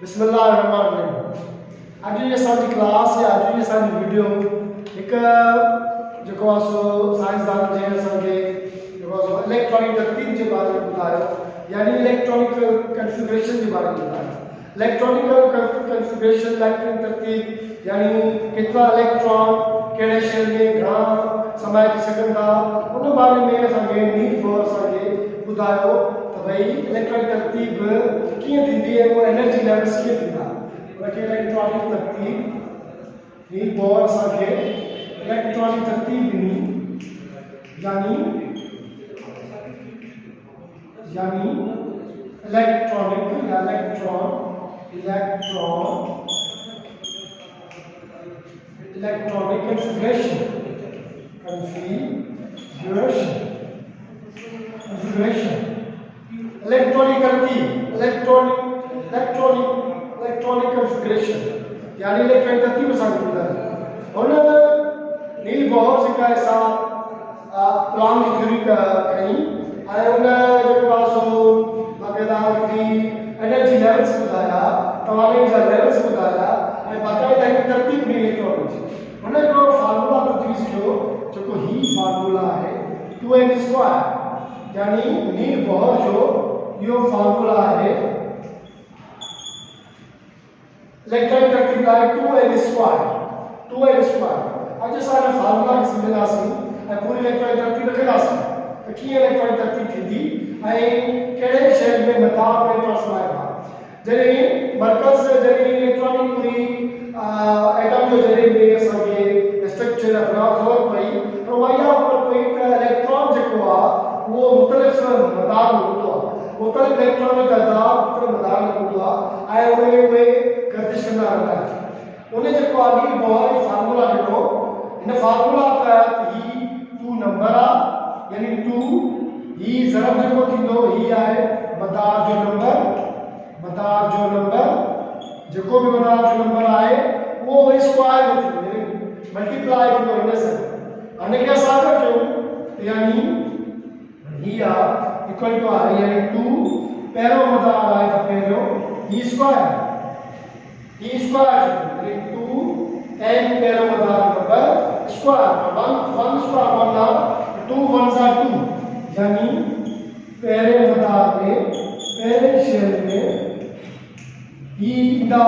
बिस्मिल्लाहिर्रहमानिर्रहीम। आज ये साडी क्लास है, आज ये साडी वीडियो एक जो आसो साइंसदान जे असांखे जो आसो इलेक्ट्रॉनिक तरतीब के बारे में ॿुधायो, यानी इलेक्ट्रॉनिक कॉन्फ़िगरेशन के बारे में ॿुधायो। इलेक्ट्रॉनिक कॉन्फ़िगरेशन इलेक्ट्रॉनिक तरतीब यानी केतिरा इलेक्ट्रॉन कहिड़े शइ में घणा समाइजी सघनि था, उन बारे में असांखे नीड फॉर असांखे ॿुधायो त भई इलेक्ट्रॉनिक तरतीब कीअं थींदी है, वो एनर्जी लेवल्स कीअं थींदा। उनखे इलेक्ट्रॉनिक तरतीब नीड फॉर असांखे इलेक्ट्रॉनिक तरतीब ॾिनी, यानी इलेक्ट्रॉनिक या इलेक्ट्रॉनिक कॉन्फ़िगरेशन इलेक्ट्रॉनिक तरतीब इलेक्ट्रॉनिक कॉन्फ़िगरेशन यानी इलेक्ट्रॉनिक तरतीब असांखे ॿुधायो। हुन नील बोहर जेका असां प्लान जी थ्योरी कई ऐं उन जेको आहे सो बाक़ाइदा एनर्जी लेवल्स ॿुधाया, तवाने जा लेवल्स ॿुधाया ऐं बाक़ाइदा हिकु तरतीब ॾिनी इलेक्ट्रॉनिक जी। हुन हिकिड़ो फार्मूला यूज़ कयो जेको ही फार्मूला आहे 2n², यानी नील बोहर जो इहो फार्मूला आहे इलेक्ट्रॉनिक तरतीब लाइ 2n²। अॼु असां हिन फार्मूला खे सम्झंदासीं ऐं पूरी इलेक्ट्रॉनिक तरतीब रखंदासीं त कीअं इलेक्ट्रॉनिक तरतीब थींदी ऐं कहिड़े शइ में मदार इलेक्ट्रॉन समाइबा। जॾहिं मर्कज़ जॾहिं इलेक्ट्रॉनिक पूरी एटम जो जॾहिं में असांखे स्ट्रक्चर ख़बर पई त उहा ख़बर पई त इलेक्ट्रॉन जेको आहे उहो मुख़्तलिफ़ मदार में हूंदो आहे, मुख़्तलिफ़ इलेक्ट्रॉन जो तइदाद मुख़्तलिफ़ मदार में हूंदो आहे ऐं उहे गर्दिश कंदा रहंदा आहिनि। उन जेको आहे नील बोहर फार्मूला ॾिनो, इन फार्मूला तहत ही 2 नंबर आहे, यानी 2 ही ज़रब जेको थींदो ही आहे मदार जो नंबर जेको भी मदार जो नंबर आहे उहो वरी स्क्वायर में थींदो, यानी मल्टीप्लाई थींदो हिन सां। हाणे खे असां था कयूं यानी ही आहे इक्वल टू आहे यानी 2 पहिरों मदार आहे त पहिरियों ही स्क्वायर यानी 2 n पहिरों मदार नंबर स्क्वायर 1 स्क्वायर 1 आहे 2 1s are 2, यानी पहले मदार में पहले शेल में ही इंदा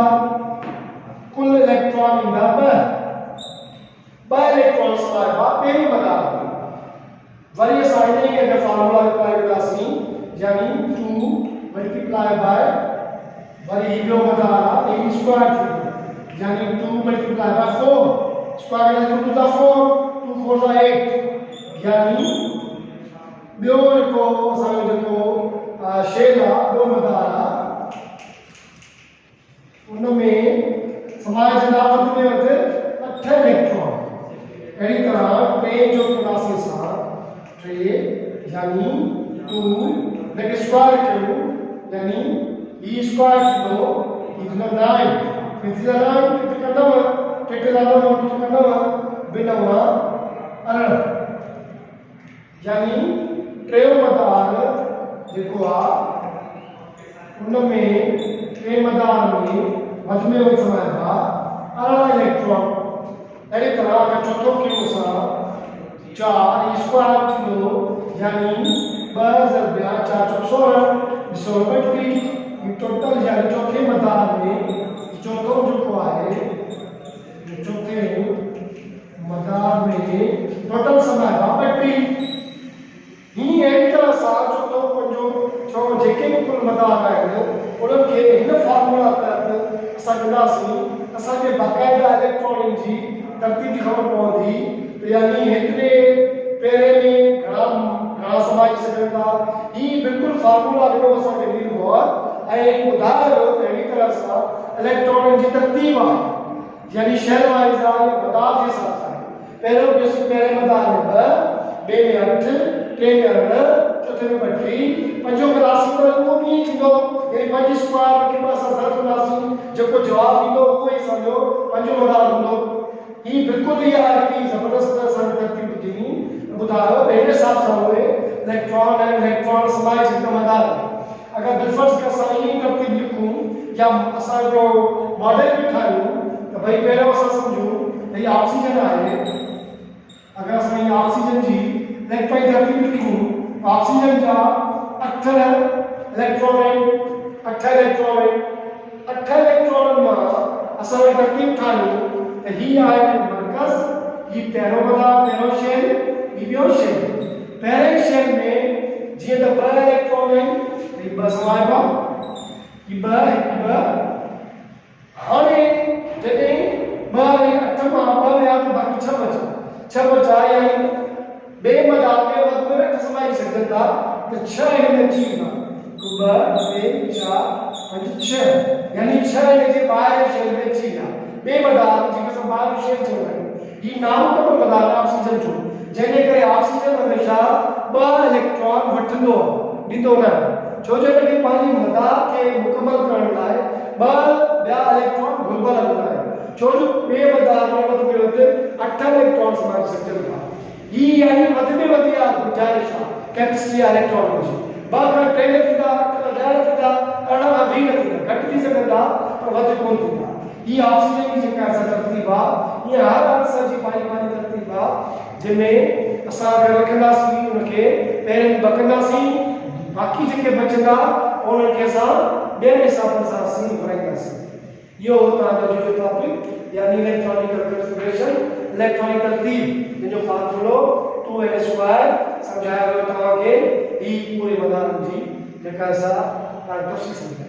कुल इलेक्ट्रॉन इंदा ब इलेक्ट्रॉन समाइबा पहिरीं मदार में। वरी असां इन ई अगरि फार्मूला अप्लाई कंदासीं यानी 2 मल्टीप्लाई बाय वरी ही ॿियो मदार आहे ही स्क्वायर थींदो, यानी 2 multiply by 4 square equal to 4 2 4 8, यानी ॿियो जेको असांजो जेको शेल आहे ॿियो मदार आहे उन में समाइजंदा वधि में वधि 8 इलेक्ट्रॉन। अहिड़ी तरह 3 जो कंदासीं असां 3 यानी 2 इनखे स्क्वायर कयूं यानी ही स्क्वायर थींदो ही थींदो 9 कंदव 9 कंदव 2 9 यानी टेयों मदार जेको आहे उन में टे मदार में वधि में वधि समाइबा 18 इलेक्ट्रॉन। अहिड़ी तरह अगरि चोथों कयूं असां 4 ही स्क्वायर थींदो यानी 2 × 4 16 ॾिसो ॿटीह ही टोटल यानी चौथे मदार में चौथों जेको आहे चौथे मदार में टोटल समाइबा 32। ही अहिड़ी तरह सां चोथों पंजो छो जेके भी कुल मदार आहिनि उन्हनि खे हिन फार्मूला तहत असां कंदासीं असांखे बाक़ाइदा इलेक्ट्रॉनिक जी तरतीब ख़बर पवंदी त यानी हिकिड़े पहिरें में घणा समाइजी सघनि था। ही बिल्कुलु फार्मूला ॾिनो असांखे नील बोहर ऐं ॿुधायो त अहिड़ी तरह सां इलेक्ट्रॉनिक जी तरतीब आहे, यानी शेल वाइज़ आहे मदार जे हिसाब सां। पहिरियों पहिरें मदार में 2 ॿिए में 8 टे में 18 चौथे में 32 पंजो कंदासीं त उहो कीअं थींदो यानी 5 स्क्वायर के पास ज़रब कंदासीं जेको जवाब ईंदो उहो ई सम्झो पंजो मदार हूंदो। ही बिल्कुलु इहा हिकिड़ी ज़बरदस्त असांजी तरतीब ॾिनी ॿुधायो त हिन हिसाब सां उहे इलेक्ट्रॉन समाइजी सघंदा मदार। अगर बिलफर्ज का साइन तरतीब लिखूं या असां जो मॉडल भी ठाहियूं त भई पहिरियों असां सम्झूं भई ऑक्सीजन आहे अगर असां ये ऑक्सीजन जी इलेक्ट्रॉनिक तरतीब लिखूं ऑक्सीजन जा 8 इलेक्ट्रॉन आहिनि 8 इलेक्ट्रॉन मां असां तरतीब ठाहियूं त ही आहे मरकज़ ही पहिरियों शेल ही ॿियो शेल पहिरें शेल में जीअं त 2 इलेक्ट्रॉन आहिनि ही 2 समाइबा ही 2 हाणे जॾहिं 2 ऐं 8 मां 2 विया त बाक़ी 6 बचा यानी बे मदार में वध में 8 समाई सघनि था त 6 हिन में अची वेंदा 2 3 4 5 6 यानी 6 हिन जे ॿाहिरि शेल में अची विया बे मदार जेके असां ॿाहिरि शेल चवंदा आहियूं ही नामकरण मदार ऑक्सीजन जो जंहिंजे करे ऑक्सीजन हमेशा 2 इलेक्ट्रॉन वठंदो ॾींदो न छो जो हिनखे पंहिंजी मदार खे मुकमल करण लाइ 2 ॿिया इलेक्ट्रॉन घुरिबल हूंदा आहिनि छो जो ॿिए मदार में वधि में वधि 8 इलेक्ट्रॉन समाए सघजनि था ही यानी वधि में वधि आहे गुंजाइश आहे कैपेसिटी आहे इलेक्ट्रॉन जी 2 खां 3 न थींदा 8 खां 10 न थींदा 18 खां 20 न थींदा घटि थी सघनि था पर वधि कोन थींदा ही ऑक्सीजन जी जेका असां तरतीब आहे ईअं हर अणु जी पंहिंजी तरतीब आहे जंहिंमें असां अगरि रखंदासीं उनखे पहिरें बकंदासीं बाक़ी जेके बचंदा उन्हनि खे असां ॿियनि हिसाबनि सां असीं भराईंदासीं इहो तव्हांजो जो टॉपिक यानी इलेक्ट्रॉनिकल कॉन्फ़िगरेशन इलेक्ट्रॉनिक तरतीब जो फार्मूलो 2n² समझाया वियो तव्हांखे ही पूरे मदार जी जेका असां तफ़सील